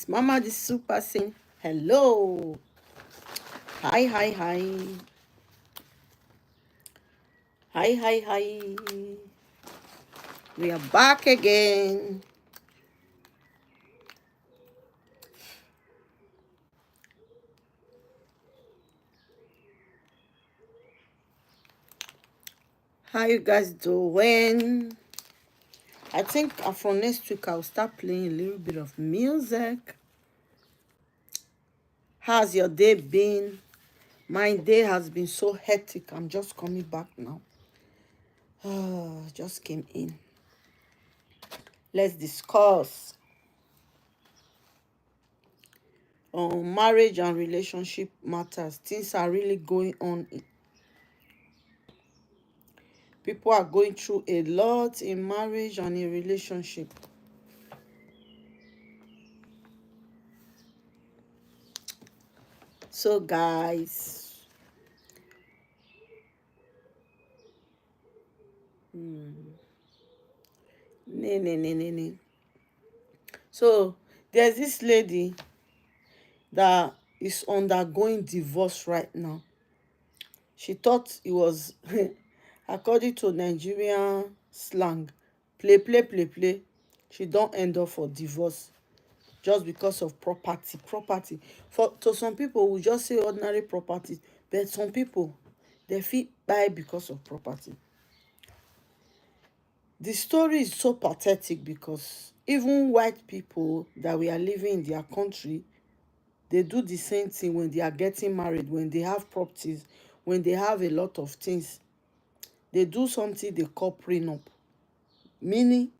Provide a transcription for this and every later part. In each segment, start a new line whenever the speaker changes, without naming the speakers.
It's Mama the Super saying hello. Hi, hi, hi. Hi, hi, hi. We are back again. How you guys doing? I think from next week I'll start playing a little bit of music. How's your day been? My day has been so hectic. I'm just coming back now. Just came in. Let's discuss on marriage and relationship matters. Things are really going on. People are going through a lot in marriage and in relationship. So guys, nee. So there's this lady that is undergoing divorce right now. She thought it was, according to Nigerian slang, play. She don't end up for divorce just because of property. For to some people we just say ordinary property, but some people they fit buy because of property. The story is so pathetic because even white people that we are living in their country, they do the same thing when they are getting married, when they have properties, when they have a lot of things. They do something they call prenup, meaning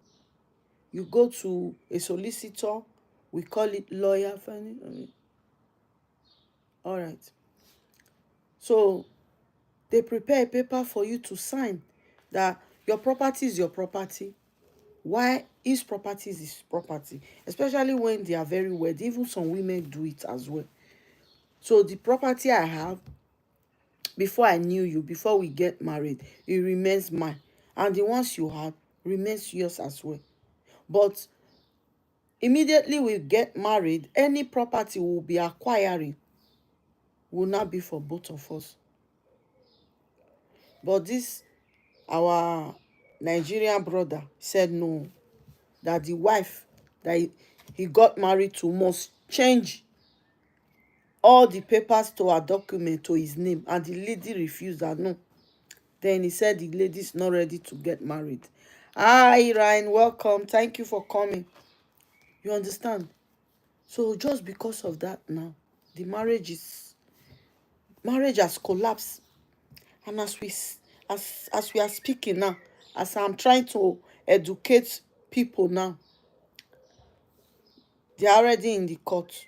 you go to a solicitor, we call it lawyer. All right. So they prepare a paper for you to sign that your property is your property. Why his property is his property, especially when they are very wealthy. Even some women do it as well. So the property I have, before I knew you, before we get married, it remains mine, and the ones you have remains yours as well. But immediately we get married, any property we'll be acquiring will not be for both of us. But this our Nigerian brother said no, that the wife that he got married to must change all the papers to her document to his name, and the lady refused her. No. Then he said the lady is not ready to get married. Hi Ryan, welcome. Thank you for coming. You understand? So just because of that now, the marriage has collapsed. And as we are speaking now, as I'm trying to educate people now, they are already in the court.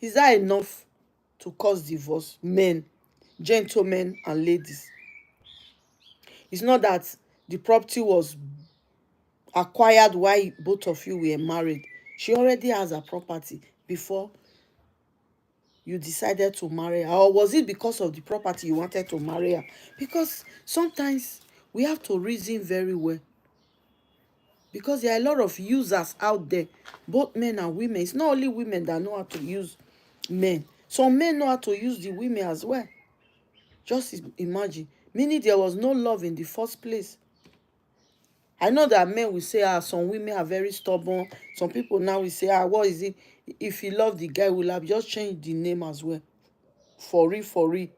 Is that enough to cause divorce? Men, gentlemen and ladies. It's not that the property was acquired while both of you were married. She already has a property before you decided to marry her. Or was it because of the property you wanted to marry her? Because sometimes we have to reason very well. Because there are a lot of users out there, both men and women. It's not only women that know how to use men. Some men know how to use the women as well. Just imagine. Meaning there was no love in the first place. I know that men will say, some women are very stubborn. Some people now will say, what is it? If you love the guy, we'll have just changed the name as well. For real.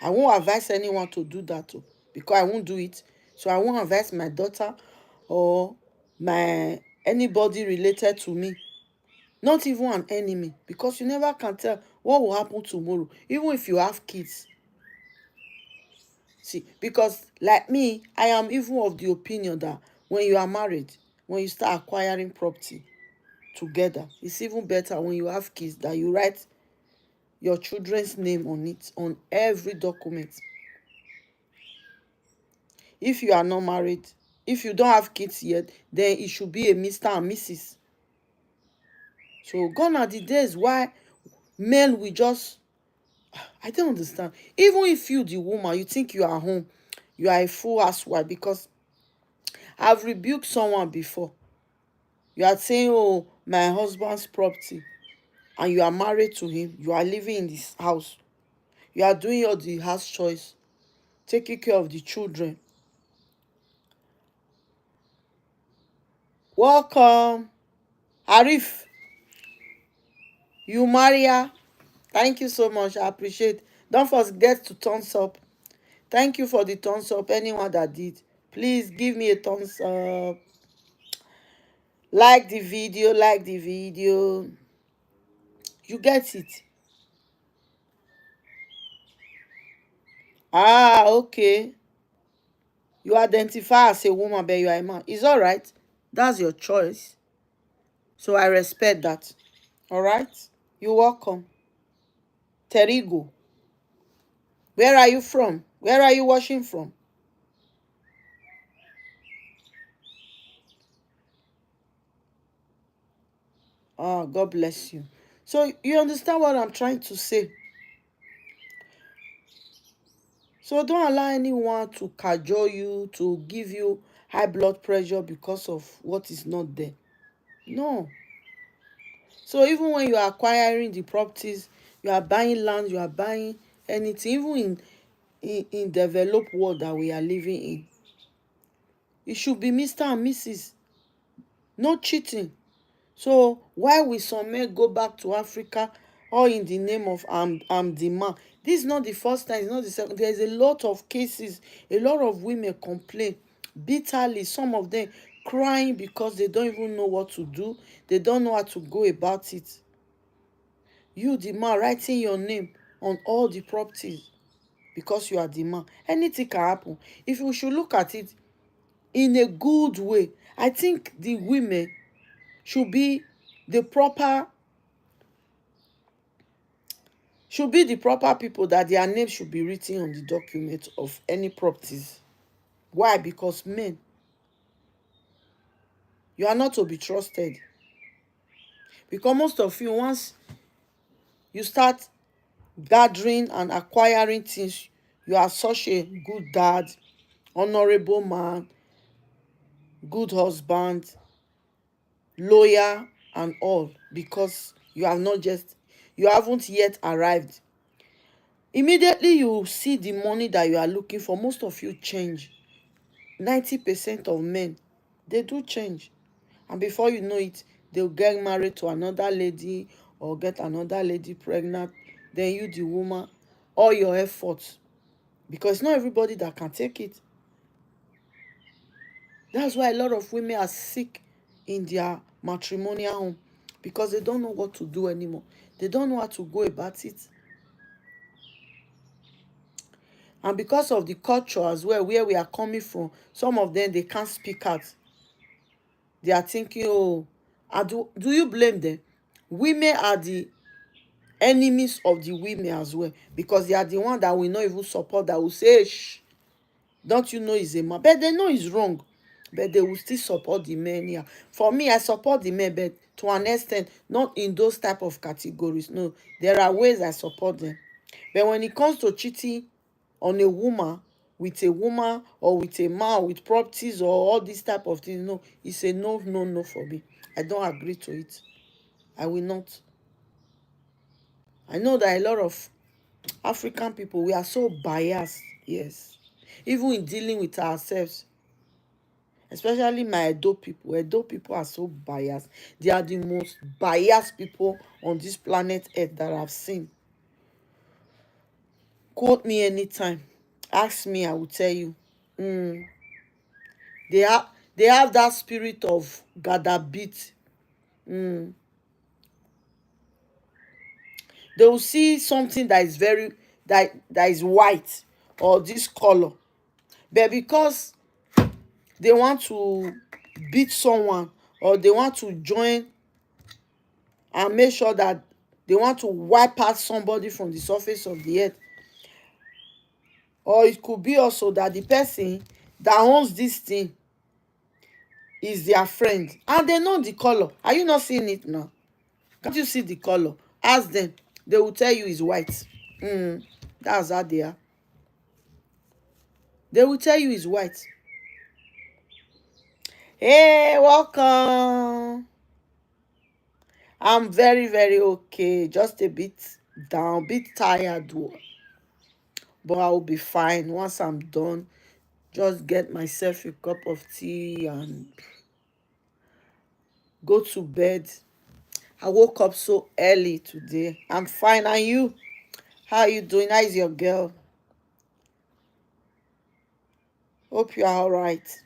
I won't advise anyone to do that too, because I won't do it. So I won't advise my daughter or my anybody related to me, not even an enemy, because you never can tell what will happen tomorrow, even if you have kids. See, because like me, I am even of the opinion that when you are married, when you start acquiring property together, it's even better when you have kids that you write your children's name on it, on every document. If you are not married, if you don't have kids yet, then it should be a Mr. and Mrs. So gone are the days why men will just, I don't understand. Even if you, the woman, you think you are home, you are a full housewife. Because I've rebuked someone before. You are saying, oh, my husband's property, and you are married to him. You are living in this house. You are doing all the house choice, taking care of the children. Welcome, Arif. You Maria. Thank you so much. I appreciate. Don't forget to thumbs up. Thank you for the thumbs up. Anyone that did, please give me a thumbs up. Like the video. Like the video. You get it. Ah, okay. You identify as a woman, but you are a man. It's all right. That's your choice. So I respect that. All right. You're welcome. Terigo. Where are you from? Where are you watching from? Oh, God bless you. So you understand what I'm trying to say. So don't allow anyone to cajole you, to give you high blood pressure because of what is not there. No. So even when you are acquiring the properties, you are buying land, you are buying anything, even in developed world that we are living in, it should be Mr. and Mrs. No cheating. So why will some men go back to Africa all in the name of I'm the man? This is not the first time, it's not the second. There is a lot of cases, a lot of women complain bitterly, some of them crying because they don't even know what to do. They don't know how to go about it. You, the man, writing your name on all the properties because you are the man. Anything can happen. If we should look at it in a good way, I think the women should be the proper people that their name should be written on the document of any properties. Why? Because men, you are not to be trusted. Because most of you, once you start gathering and acquiring things, you are such a good dad, honorable man, good husband, lawyer, and all, because you haven't yet arrived. Immediately you see the money that you are looking for, most of you change. 90% of men, they do change. And before you know it, they'll get married to another lady or get another lady pregnant. Then you, the woman, all your efforts, because not everybody that can take it. That's why a lot of women are sick in their matrimonial home, because they don't know what to do anymore. They don't know how to go about it. And because of the culture as well, where we are coming from, some of them, they can't speak out. They are thinking, oh, do you blame them? Women are the enemies of the women as well, because they are the one that will not even support, that will say, shh, don't you know he's a man? But they know he's wrong, but they will still support the men here. For me, I support the men, but to an extent, not in those type of categories. No, there are ways I support them. But when it comes to cheating on a woman, with a woman, or with a man with properties, or all these type of things, no, it's a no, no, no for me. I don't agree to it. I will not. I know that a lot of African people, we are so biased, yes, even in dealing with ourselves, especially my Edo people. Edo people are so biased. They are the most biased people on this planet Earth that I've seen. Quote me anytime. Ask me, I will tell you. Mm. They have that spirit of gadabit. Mm. They will see something that is that is white or this color, but because they want to beat someone, or they want to join and make sure that they want to wipe out somebody from the surface of the earth. Or it could be also that the person that owns this thing is their friend, and they know the color. Are you not seeing it now? Can't you see the color? Ask them. They will tell you it's white. That's how they are. They will tell you it's white. Hey, welcome. I'm very, very okay. Just a bit down, bit tired, but I'll be fine once I'm done. Just get myself a cup of tea and go to bed. I woke up so early today. I'm fine. And you? How are you doing? How is your girl? Hope you are all right.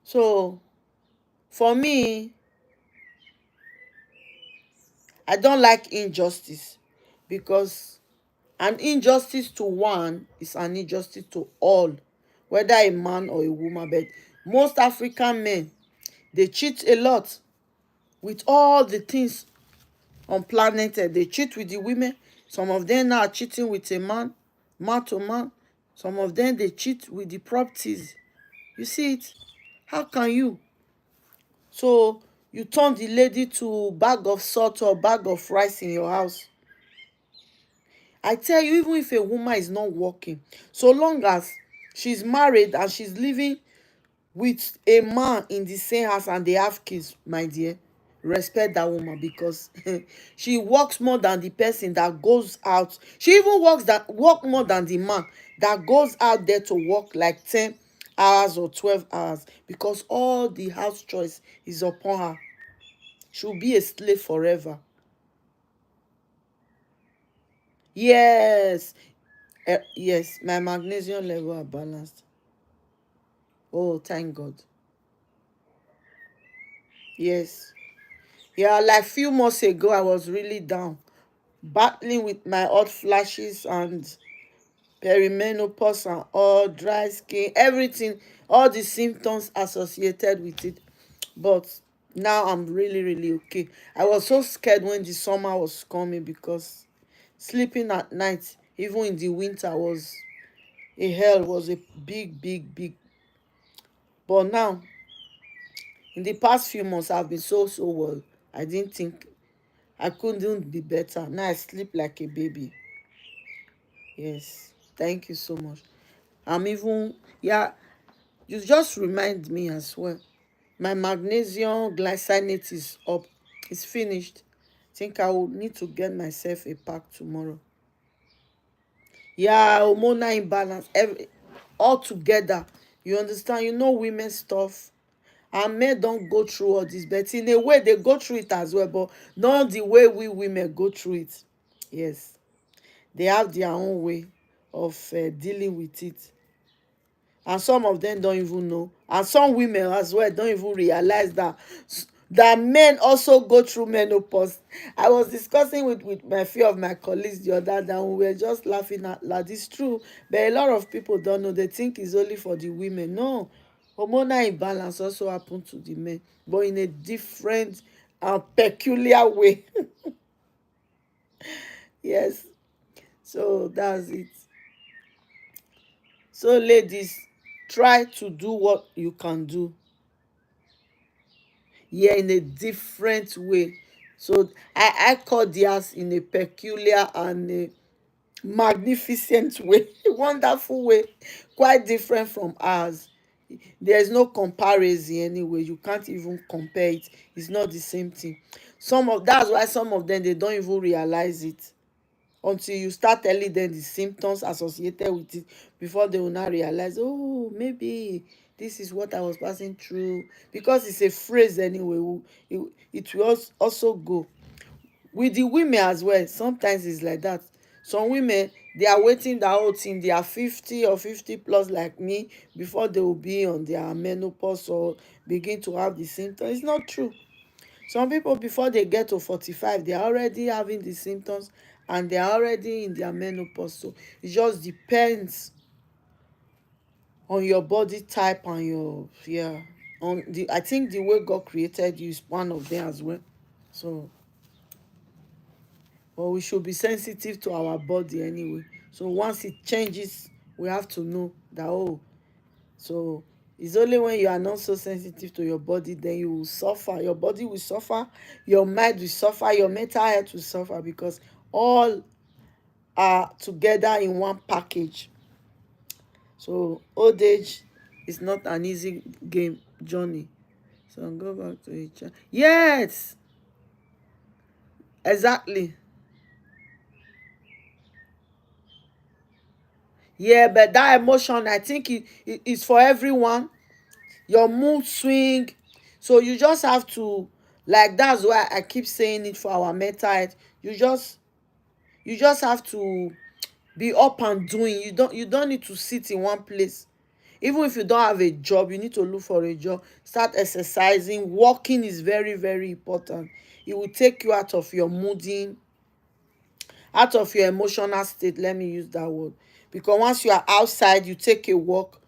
So, for me, I don't like injustice because an injustice to one is an injustice to all, whether a man or a woman. But most African men, they cheat a lot with all the things on planet Earth. They cheat with the women. Some of them now are cheating with a man, man to man. Some of them they cheat with the properties. You see it? How can you? So you turn the lady to bag of salt or bag of rice in your house. I tell you, even if a woman is not working, so long as she's married and she's living with a man in the same house and they have kids, my dear, respect that woman because she works more than the person that goes out. She even work more than the man that goes out there to work like 10 hours or 12 hours because all the house choice is upon her. She'll be a slave forever. Yes. Yes, my magnesium level are balanced. Oh, thank God. Yes. Yeah, like few months ago, I was really down, battling with my hot flashes and perimenopause and all dry skin, everything, all the symptoms associated with it. But now I'm really, really okay. I was so scared when the summer was coming because sleeping at night, even in the winter, was a hell, was a big, big, big. But now, in the past few months, I've been so, so well. I didn't think I couldn't be better. Now I sleep like a baby. Yes. Thank you so much. I'm even, yeah, you just remind me as well. My magnesium glycinate is up. It's finished. I think I will need to get myself a pack tomorrow. Yeah, hormonal imbalance. All together. You understand? You know women stuff. And men don't go through all this, but in a way they go through it as well, but not the way we women go through it. Yes, they have their own way of dealing with it, and some of them don't even know, and some women as well don't even realize that men also go through menopause. I was discussing with my few of my colleagues the other day and we were just laughing at that. It's true, but a lot of people don't know. They think it's only for the women. No, hormonal imbalance also happen to the men, but in a different and peculiar way. Yes, so that's it. So ladies, try to do what you can do, yeah, in a different way. So I call theirs in a peculiar and a magnificent way, a wonderful way, quite different from ours. There's no comparison anyway. You can't even compare it. It's not the same thing. That's why some of them they don't even realize it until you start telling them the symptoms associated with it before they will now realize, oh, maybe this is what I was passing through, because it's a phrase anyway. It will also go with the women as well. Sometimes it's like that. Some women, they are waiting the whole thing, they are 50 or 50 plus like me before they will be on their menopause or begin to have the symptoms. It's not true. Some people before they get to 45 they are already having the symptoms and they are already in their menopause. So it just depends on your body type and your, yeah, on the, I think the way God created you is one of them as well. So, but we should be sensitive to our body anyway. So once it changes, we have to know that, oh, so it's only when you are not so sensitive to your body then you will suffer. Your body will suffer, your mind will suffer, your mental health will suffer, because all are together in one package. So old age It's not an easy game journey. So go back to each other. Yes, exactly. Yeah, but that emotion, I think it is for everyone. Your mood swing. So you just have to, like, that's why I keep saying it for our mental health. You just have to be up and doing. You don't need to sit in one place. Even if you don't have a job, you need to look for a job. Start exercising. Walking is very, very important. It will take you out of your mooding, out of your emotional state, let me use that word. Because once you are outside, you take a walk,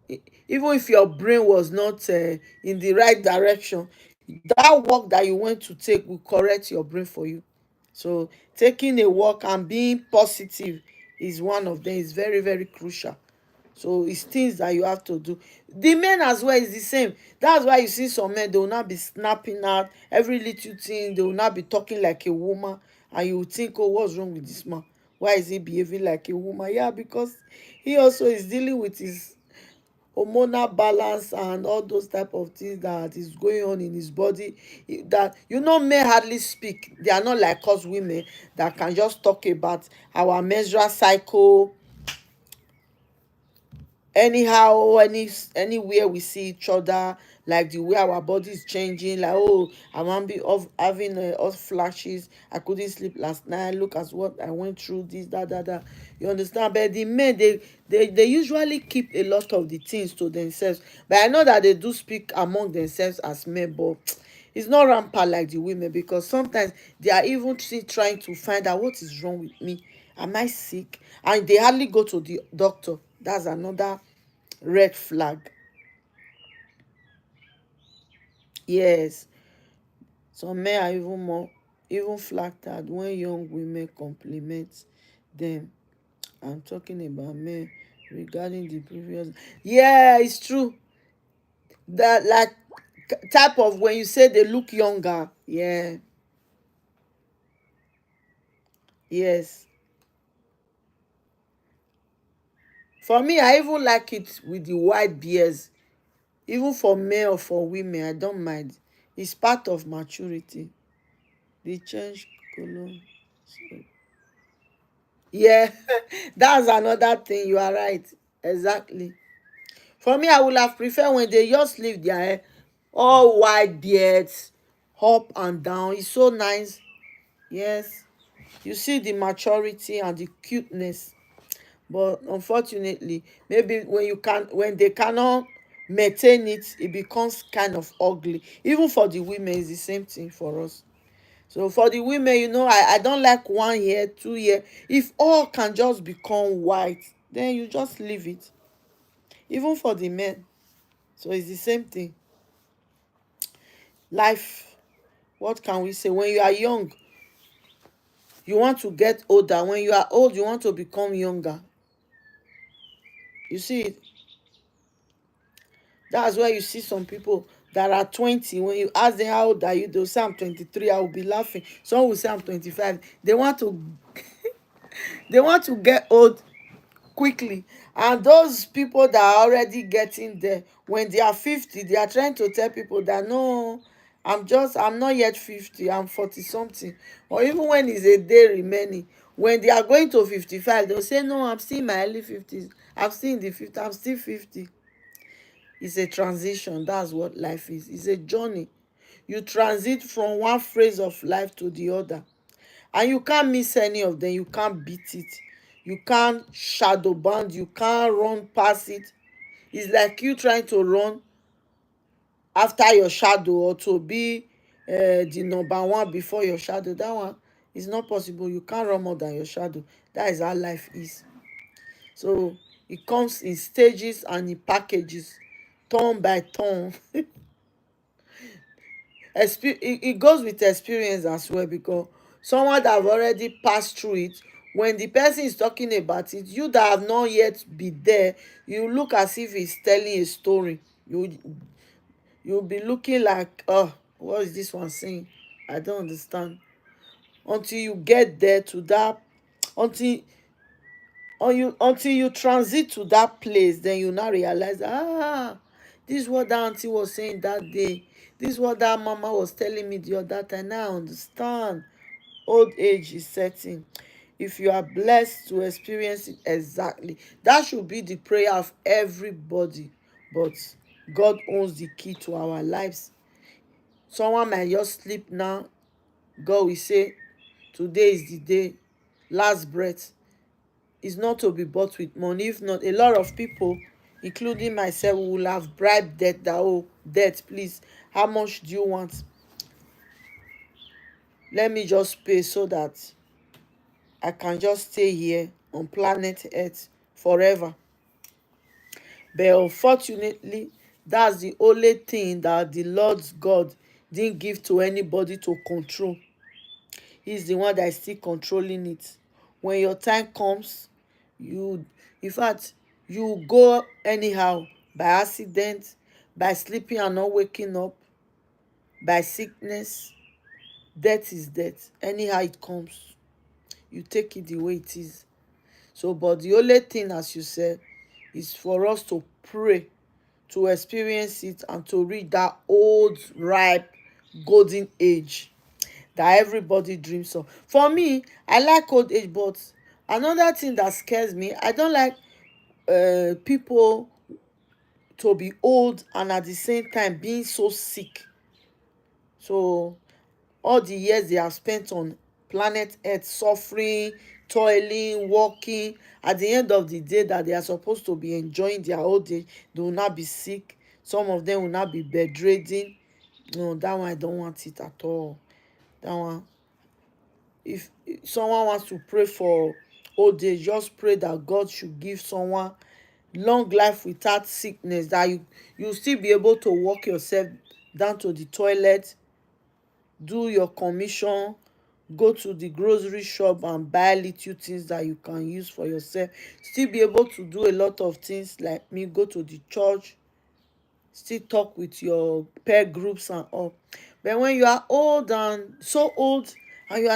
even if your brain was not in the right direction, that walk that you went to take will correct your brain for you. So taking a walk and being positive is one of them. Is very, very crucial. So it's things that you have to do. The men as well is the same. That's why you see some men, they will not be snapping out every little thing. They will not be talking like a woman, and you will think, oh, what's wrong with this man? Why is he behaving like a woman? Yeah, because he also is dealing with his hormonal balance and all those type of things that is going on in his body. That, men hardly speak. They are not like us women that can just talk about our menstrual cycle anyhow, anywhere we see each other, like the way our body is changing, like, oh, I want to be off having hot flashes, I couldn't sleep last night, look at what I went through, this, that. You understand? But the men, they usually keep a lot of the things to themselves. But I know that they do speak among themselves as men, but it's not rampant like the women, because sometimes they are even still trying to find out what is wrong with me. Am I sick? And they hardly go to the doctor. That's another red flag. Yes, some men are even flattered when young women compliment them. I'm talking about men regarding the previous. Yeah, it's true. That, like, type of when you say they look younger. Yeah, yes. For me, I even like it with the white beards. Even for men or for women, I don't mind. It's part of maturity. They change color. So, yeah, that's another thing. You are right. Exactly. For me, I would have preferred when they just leave their hair all white beards, up and down. It's so nice. Yes. You see the maturity and the cuteness. But unfortunately, maybe when they cannot maintain it, it becomes kind of ugly. Even for the women, it's the same thing for us. So for the women, I don't like 1 year, 2 year. If all can just become white, then you just leave it. Even for the men. So it's the same thing. Life, what can we say? When you are young, you want to get older. When you are old, you want to become younger. You see, that's why you see some people that are 20. When you ask them how old are you, they'll say I'm 23. I will be laughing. Some will say I'm 25. They want to get old quickly. And those people that are already getting there, when they are 50, they are trying to tell people that, no, I'm not yet 50, I'm 40 something. Or even when it's a day remaining, when they are going to 55, they'll say, no, I'm still in my early 50s, I'm still in the 50s, I'm still 50. It's a transition. That's what life is. It's a journey. You transit from one phase of life to the other, and you can't miss any of them. You can't beat it. You can't shadow bound. You can't run past it. It's like you trying to run after your shadow, or to be the number one before your shadow. That one is not possible. You can't run more than your shadow. That is how life is. So it comes in stages and in packages, turn by turn. It goes with experience as well, because someone that have already passed through it, when the person is talking about it, you that have not yet been there, you look as if he's telling a story. You'll be looking like, oh, what is this one saying? I don't understand. Until you get there to that, until until you transit to that place, then you now realize, this is what that auntie was saying that day, this is what that mama was telling me the other time. Now I understand. Old age is setting. If you are blessed to experience it, exactly, that should be the prayer of everybody. But God owns the key to our lives. Someone might just sleep now. God will say, today is the day, last breath. Is not to be bought with money. If not, a lot of people, including myself, will have bribed death that, oh, death, please, how much do you want? Let me just pay so that I can just stay here on planet Earth forever. But unfortunately, that's the only thing that the Lord God didn't give to anybody to control. He's the one that is still controlling it. When your time comes, you, in fact, you go anyhow, by accident, by sleeping and not waking up, by sickness. Death is death. Anyhow it comes, you take it the way it is. So, but the only thing, as you said, is for us to pray, to experience it, and to reach that old, ripe, golden age that everybody dreams of. For me, I like old age, but another thing that scares me, I don't like people to be old and at the same time being so sick. So all the years they have spent on planet Earth suffering, toiling, working, at the end of the day that they are supposed to be enjoying their old age, they will not be sick. Some of them will not be bedridden. No, that one I don't want it at all. That one, if someone wants to pray for old age, just pray that God should give someone long life without sickness, that you still be able to walk yourself down to the toilet, do your commission, go to the grocery shop and buy little things that you can use for yourself, still be able to do a lot of things like me, go to the church, still talk with your peer groups and all. But when you are old, and so old, and you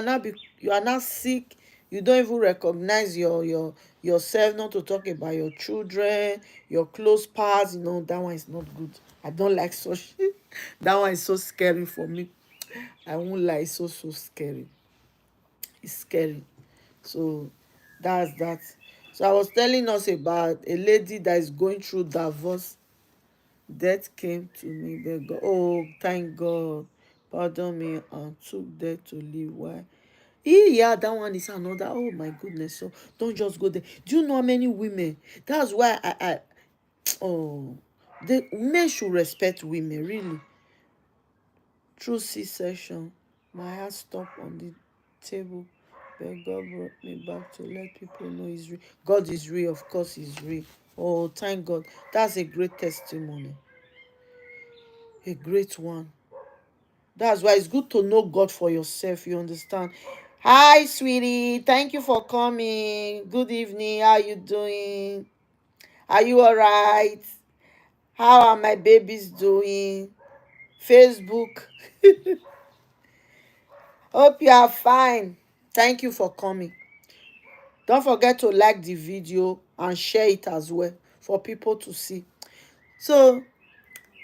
are not sick, you don't even recognize yourself, not to talk about your children, your close pals, that one is not good. I don't like such that one is so scary for me. I won't lie, it's so scary. It's scary. So that's that. So I was telling us about a lady that is going through divorce. Death came to me, but God, oh, thank God, pardon me, and took death to live. Why? Yeah, that one is another. Oh my goodness! So don't just go there. Do you know how many women? That's why oh, the men should respect women, really. Through C-section, my heart stopped on the table, but God brought me back to let people know He's real. God is real, of course He's real. Oh, thank God. That's a great testimony. A great one. That's why it's good to know God for yourself, you understand? Hi, sweetie. Thank you for coming. Good evening. How you doing? Are you all right? How are my babies doing? Facebook. Hope you are fine. Thank you for coming. Don't forget to like the video and share it as well for people to see. So,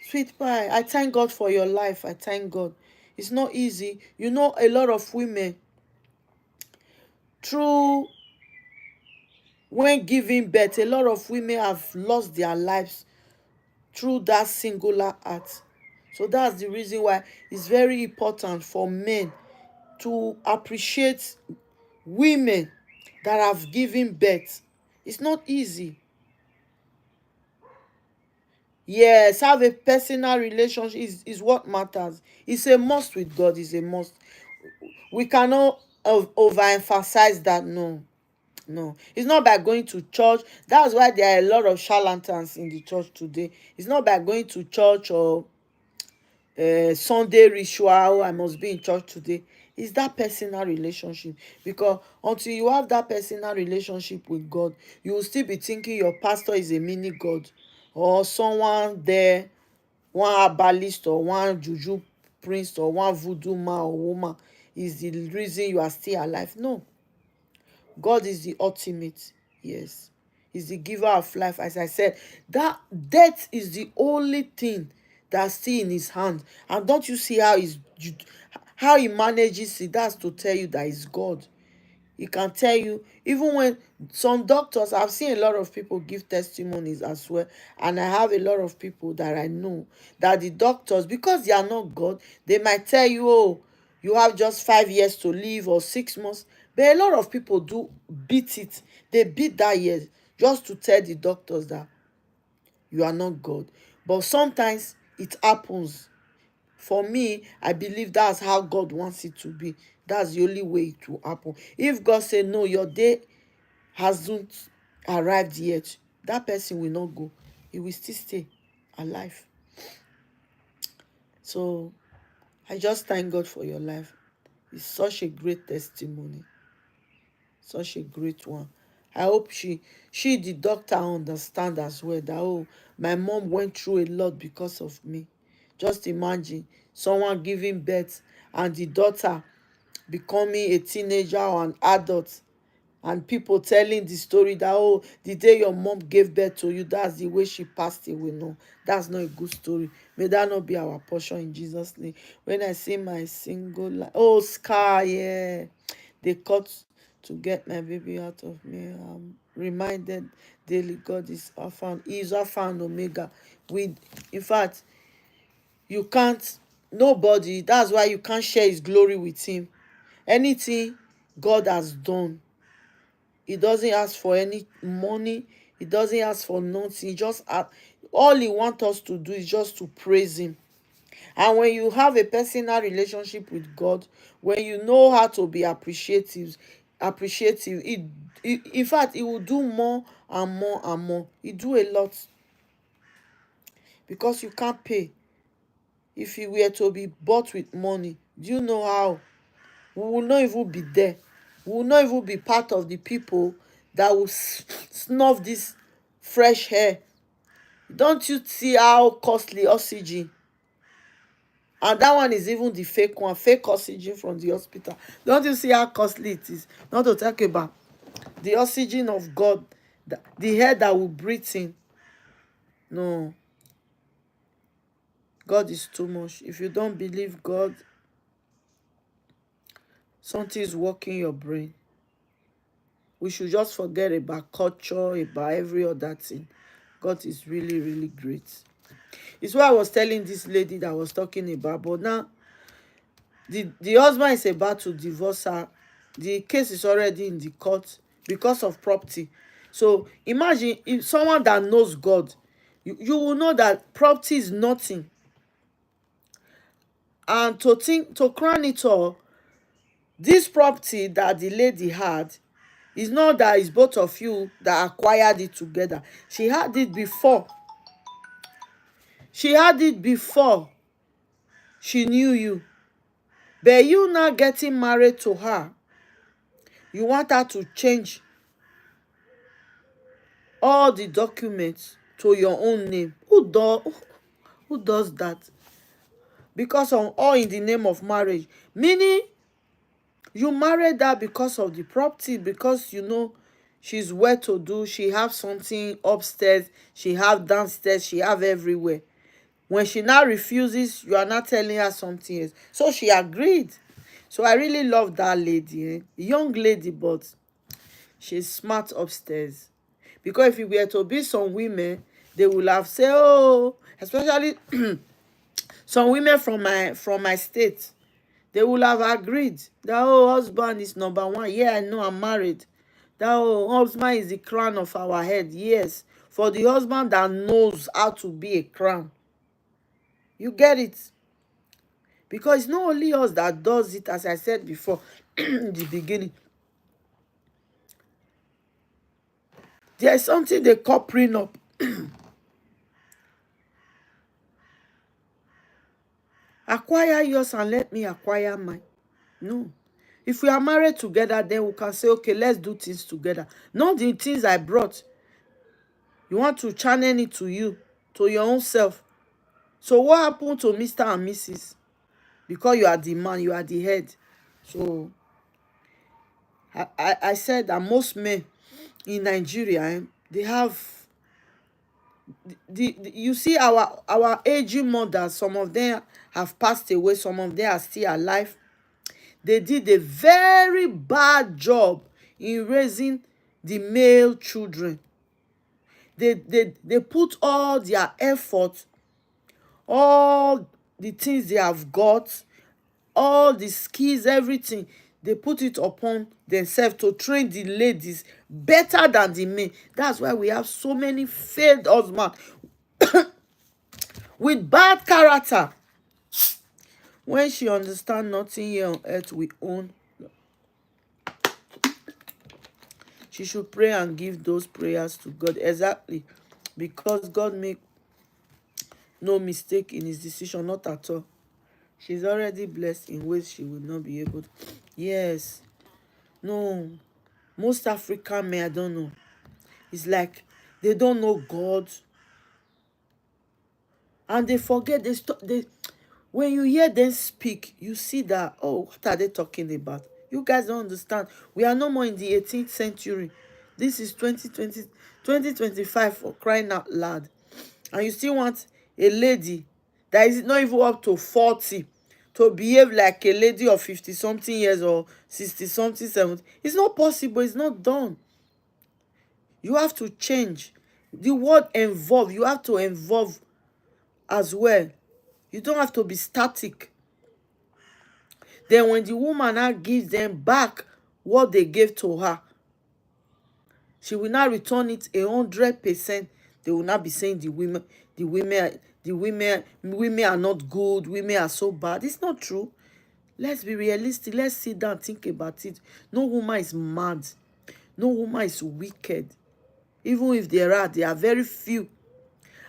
sweet pie, I thank God for your life. I thank God. It's not easy. A lot of women, through when giving birth, a lot of women have lost their lives through that singular act. So that's the reason why it's very important for men to appreciate women that have given birth. It's not easy. Yes, have a personal relationship is what matters. It's a must with God. It's a must. We cannot overemphasize that. No, no, it's not by going to church. That's why there are a lot of charlatans in the church today. It's not by going to church or Sunday ritual. "Oh, I must be in church today." It's that personal relationship, because until you have that personal relationship with God, you will still be thinking your pastor is a mini God, or someone there, one herbalist or one juju priest or one voodoo man or woman is the reason you are still alive. No, God is the ultimate. Yes. He's the giver of life. As I said, that death is the only thing that's still in his hand. And don't you see how he manages it? That's to tell you that he's God. He can tell you, even when some doctors, I've seen a lot of people give testimonies as well, and I have a lot of people that I know that the doctors, because they are not God, they might tell you, oh, you have just 5 years to live or 6 months. But a lot of people do beat it. They beat that year just to tell the doctors that you are not God. But sometimes it happens. For me, I believe that's how God wants it to be. That's the only way it will happen. If God say no, your day hasn't arrived yet, that person will not go. He will still stay alive. So I just thank God for your life. It's such a great testimony. Such a great one. I hope the doctor understand as well that, oh, my mom went through a lot because of me. Just imagine someone giving birth and the daughter becoming a teenager or an adult, and people telling the story that, oh, the day your mom gave birth to you, that's the way she passed away. No, that's not a good story. May that not be our portion in Jesus' name. When I see my single life, oh, scar, yeah, they cut to get my baby out of me. I'm reminded daily God is Alpha. He is Alpha and Omega. In fact, you can't, nobody, that's why you can't share his glory with him. Anything God has done, he doesn't ask for any money. He doesn't ask for nothing. He just all he wants us to do is just to praise him. And when you have a personal relationship with God, when you know how to be appreciative, in fact, he will do more and more and more. He do a lot, because you can't pay. If he were to be bought with money, do you know how? We will not even be there. We will not even be part of the people that will snuff this fresh air. Don't you see how costly oxygen? And that one is even the fake one, fake oxygen from the hospital. Don't you see how costly it is? Not to talk about the oxygen of God, the air that we breathe in. No, God is too much. If you don't believe God, something is working your brain. We should just forget about culture, about every other thing. God is really, really great. It's what I was telling this lady that I was talking about. But now, the husband is about to divorce her. The case is already in the court because of property. So imagine if someone that knows God, you will know that property is nothing. And to crown it all, this property that the lady had, it's not that it's both of you that acquired it together. She had it before. She had it before she knew you. But you now getting married to her, you want her to change all the documents to your own name. Who does that? Because of all in the name of marriage. Meaning, you married her because of the property, because you know she's well to do, she have something upstairs, she have downstairs, she have everywhere. When she now refuses, you are not telling her something else. So she agreed. So I really love that lady, young lady, but she's smart upstairs. Because if it were to be some women, they will have said, oh, especially some women from my state, they will have agreed that, oh, husband is number one. Yeah, I know, I'm married. That, oh, husband is the crown of our head. Yes, for the husband that knows how to be a crown. You get it? Because it's not only us that does it, as I said before in the beginning. There is something they call prenup. Acquire yours and let me acquire mine. No. If we are married together, then we can say, okay, let's do things together. Not the things I brought. You want to channel it to you, to your own self. So what happened to Mr. and Mrs.? Because you are the man, you are the head. So I said that most men, in Nigeria, they have you see our aging mothers. Some of them have passed away, some of them are still alive. They did a very bad job in raising the male children. They put all their effort, all the things they have got, all the skills, everything, they put it upon themselves to train the ladies better than the men. That's why we have so many failed husbands with bad character. When she understand nothing here on earth we own, she should pray and give those prayers to God. Exactly. Because God make no mistake in his decision, not at all. She's already blessed in ways she will not be able to. Yes. No. Most African men, I don't know. It's like they don't know God. And they forget, when you hear them speak, you see that, oh, what are they talking about? You guys don't understand. We are no more in the 18th century. This is 2025, for crying out loud. And you still want a lady that is not even up to 40 to behave like a lady of 50 something years or 60 something 70. It's not possible. It's not done. You have to change. The word involve, you have to involve as well. You don't have to be static. Then when the woman now gives them back what they gave to her, she will now return it 100%. They will not be saying women are not good, women are so bad. It's not true. Let's be realistic. Let's sit down and think about it. No woman is mad. No woman is wicked. Even if they are very few.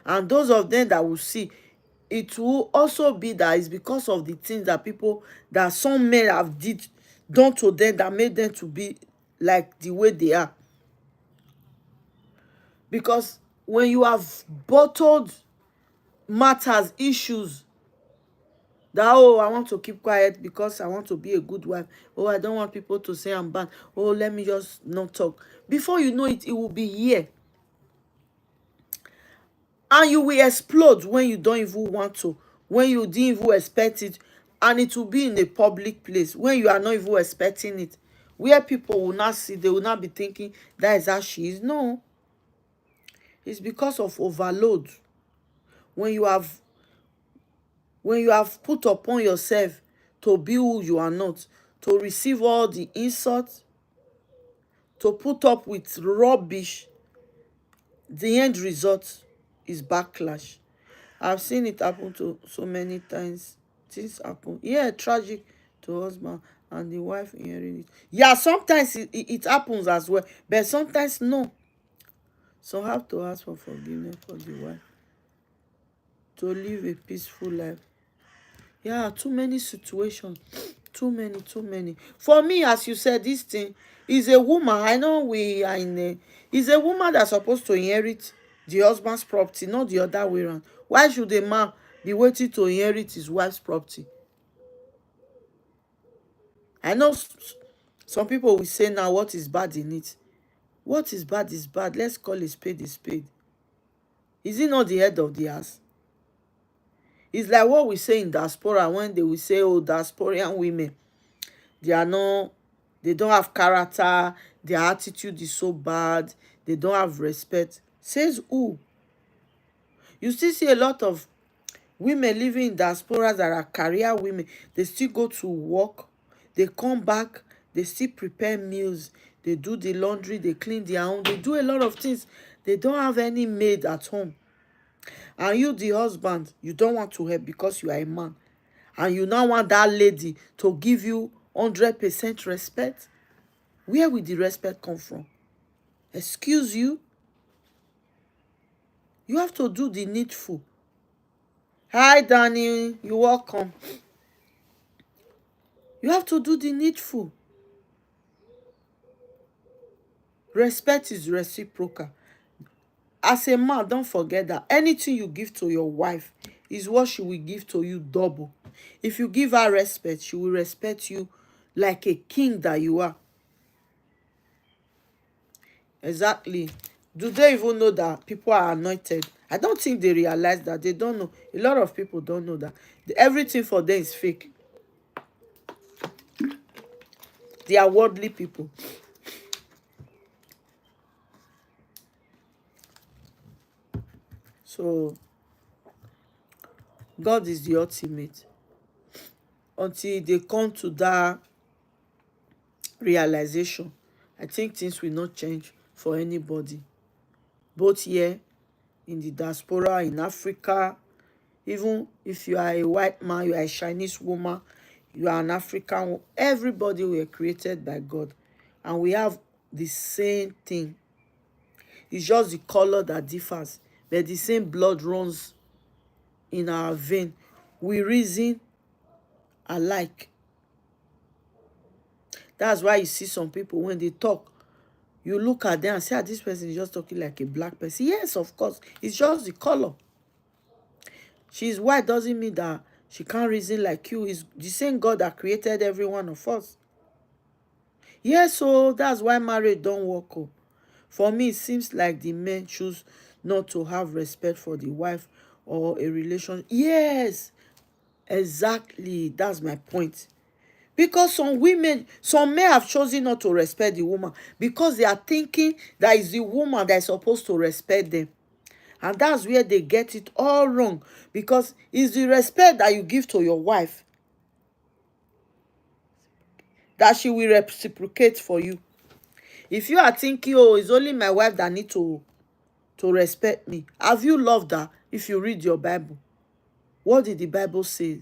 And those of them that will see, it will also be that it's because of the things that some men have done to them that made them to be like the way they are. Because when you have bottled matters, issues, that, oh, I want to keep quiet because I want to be a good wife. Oh, I don't want people to say I'm bad. Oh, let me just not talk. Before you know it, it will be here. And you will explode when you don't even want to, when you didn't even expect it. And it will be in a public place when you are not even expecting it, where people will not see, they will not be thinking that is how she is. No, it's because of overload. When you have put upon yourself to be who you are not, to receive all the insults, to put up with rubbish, the end result is backlash. I've seen it happen to so many times. Things happen. Yeah, tragic to husband and the wife inherit it. Yeah, sometimes it happens as well, but sometimes no. So have to ask for forgiveness for the wife to live a peaceful life. Yeah, too many situations. Too many. For me, as you said, this thing is a woman. I know we are in a... Is a woman that's supposed to inherit the husband's property, not the other way around. Why should a man be waiting to inherit his wife's property? I know some people will say now, what is bad in it? What is bad is bad. Let's call a spade a spade. Is he not the head of the house? It's like what we say in diaspora when they will say, oh, diasporian women, they don't have character, their attitude is so bad, they don't have respect. Says who? You still see a lot of women living in diaspora that are career women. They still go to work, they come back, they still prepare meals, they do the laundry, they clean their home, they do a lot of things. They don't have any maid at home. And you, the husband, you don't want to help because you are a man. And you now want that lady to give you 100% respect. Where will the respect come from? Excuse you? You have to do the needful. Hi, Danny. You're welcome. You have to do the needful. Respect is reciprocal. As a man, don't forget that anything you give to your wife is what she will give to you double. If you give her respect, she will respect you like a king that you are. Exactly. Do they even know that people are anointed? I don't think they realize that. They don't know. A lot of people don't know that. Everything for them is fake. They are worldly people. So God is the ultimate. Until they come to that realization, I think things will not change for anybody. Both here in the diaspora, in Africa, even if you are a white man, you are a Chinese woman, you are an African, everybody were created by God. And we have the same thing. It's just the color that differs, but the same blood runs in our vein. We reason alike. That's why you see some people, when they talk, you look at them and say, this person is just talking like a black person. Yes, of course, it's just the color. She's white doesn't mean that she can't reason like you. It's the same God that created every one of us. Yes, so that's why marriage don't work. Oh. For me, it seems like the men choose not to have respect for the wife or a relation. Yes, exactly. That's my point. Because some men have chosen not to respect the woman because they are thinking that it's the woman that is supposed to respect them. And that's where they get it all wrong. Because it's the respect that you give to your wife that she will reciprocate for you. If you are thinking, oh, it's only my wife that need to respect me, have you loved her? If you read your Bible, what did the Bible say?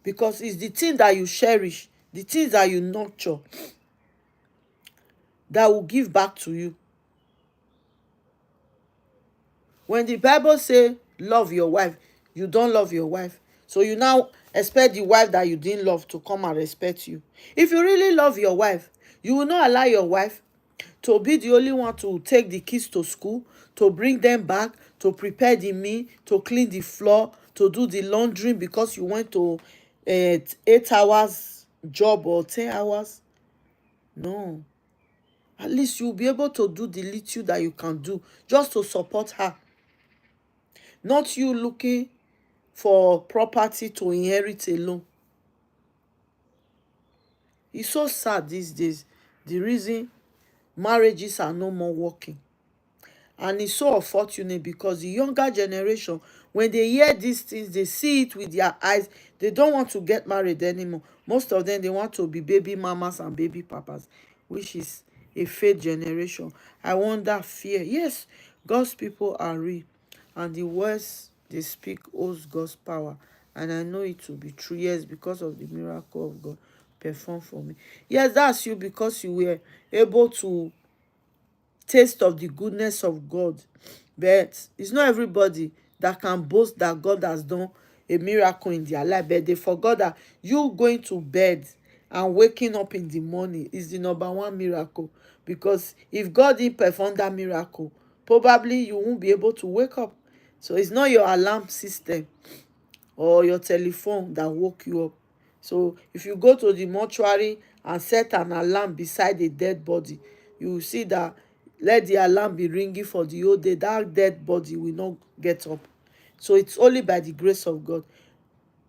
Because it's the thing that you cherish, the things that you nurture, that will give back to you. When the Bible say love your wife, you don't love your wife, so you now expect the wife that you didn't love to come and respect you. If you really love your wife, you will not allow your wife to be the only one to take the kids to school, to bring them back, to prepare the meal, to clean the floor, to do the laundry because you went to 8 hours job or 10 hours. No. At least you'll be able to do the little that you can do just to support her. Not you looking for property to inherit alone. It's so sad these days. The reason marriages are no more working. And it's so unfortunate because the younger generation, when they hear these things, they see it with their eyes. They don't want to get married anymore. Most of them, they want to be baby mamas and baby papas, which is a failed generation. I wonder, fear. Yes, God's people are real. And the words they speak holds God's power. And I know it will be true. Yes, because of the miracle of God performed for me. Yes, that's you, because you were able to taste of the goodness of God. But it's not everybody that can boast that God has done a miracle in their life. But they forgot that you going to bed and waking up in the morning is the number one miracle. Because if God didn't perform that miracle, probably you won't be able to wake up. So it's not your alarm system or your telephone that woke you up. So if you go to the mortuary and set an alarm beside a dead body, you will see that, let the alarm be ringing for the whole day, that dead body will not get up. So it's only by the grace of God.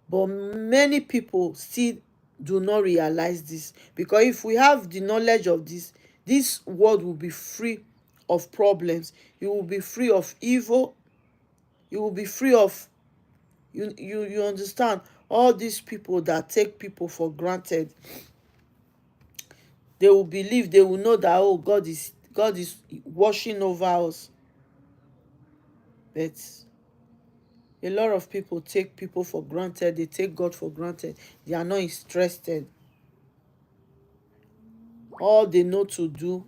But many people still do not realize this, because if we have the knowledge of this world will be free of problems. You will be free of evil. You will be free of, you understand, all these people that take people for granted. They will believe, they will know that, oh, God is watching over us. But a lot of people take people for granted. They take God for granted. They are not interested. All they know to do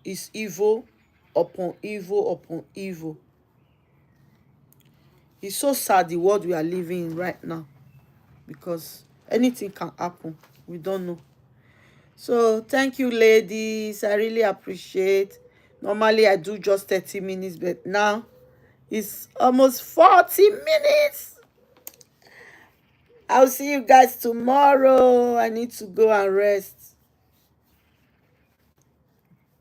is evil upon evil upon evil. It's so sad, the world we are living in right now, because anything can happen. We don't know. So thank you, ladies. I really appreciate. Normally I do just 30 minutes, but now it's almost 40 minutes. I'll see you guys tomorrow. I need to go and rest.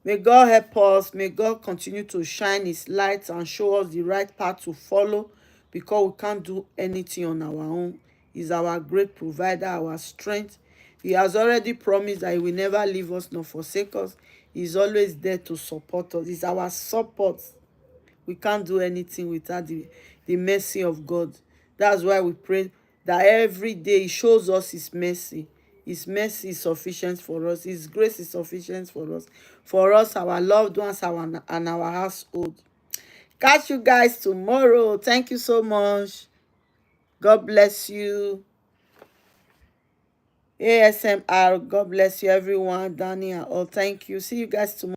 May God help us. May God continue to shine his light and show us the right path to follow, because we can't do anything on our own. He's our great provider, our strength. He has already promised that he will never leave us nor forsake us. He's always there to support us. He's our support. We can't do anything without the mercy of God. That's why we pray that every day he shows us his mercy. His mercy is sufficient for us. His grace is sufficient for us. For us, our loved ones, and our household. Catch you guys tomorrow. Thank you so much. God bless you. ASMR. God bless you, everyone. Danny and all. Thank you. See you guys tomorrow.